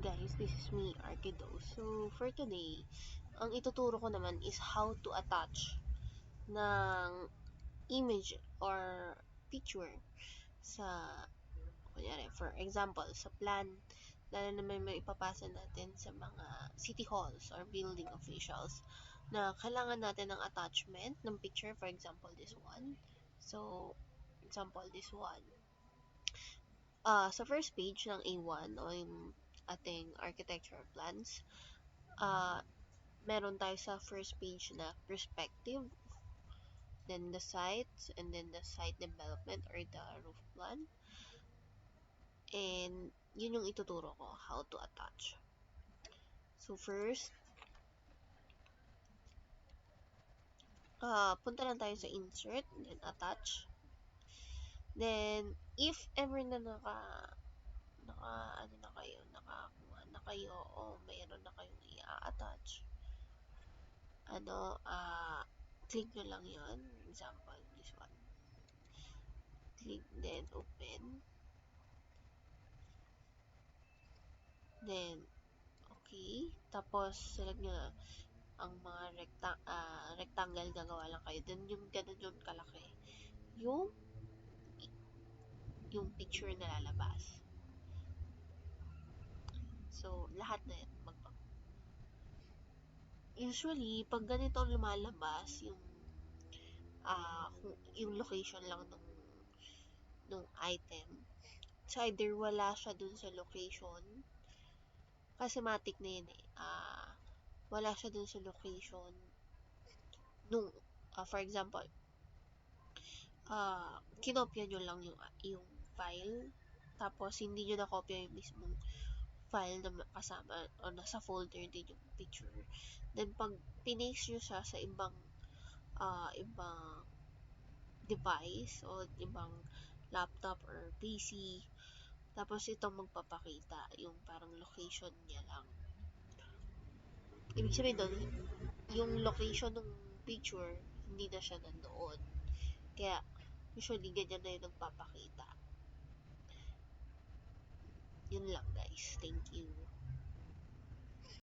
guys, this is me, ARKIdose. So, for today, ang ituturo ko naman is how to attach ng image or picture sa, kunyari, for example, sa plan, lalo naman may ipapasa natin sa mga city halls or building officials na kailangan natin ng attachment ng picture, for example, this one. So, example, this one. Sa first page ng A1 o yung ating architecture plans, meron tayo sa first page na perspective, then the sites, and then the site development or the roof plan. And yun yung ituturo ko, how to attach. So first, punta lang tayo sa insert, then attach. Then, if ever na nakakuha na kayo o mayroon na kayong i-attach, click nyo lang yun. Example, this one. Click, then open. Then, okay. Tapos, select nyo na ang mga rectangle, gagawa lang kayo. Then, yung ganun yung kalaki. Yung picture na lalabas. So, lahat na yan. Usually, pag ganito ang lumalabas, yung location lang nung item, so either wala siya dun sa location, kasi matik na yun wala siya dun sa location nung, for example, kinopya nyo lang yung file, tapos hindi nyo nakopya yung mismong file na kasama o nasa folder din yung picture. Then, pag pinaste nyo siya sa ibang device o ibang laptop or PC, tapos itong magpapakita yung parang location niya lang. Ibig sabihin doon, yung location ng picture, hindi na siya nandoon. Kaya, usually, ganyan na yung nagpapakita. Yun lang, guys. Thank you.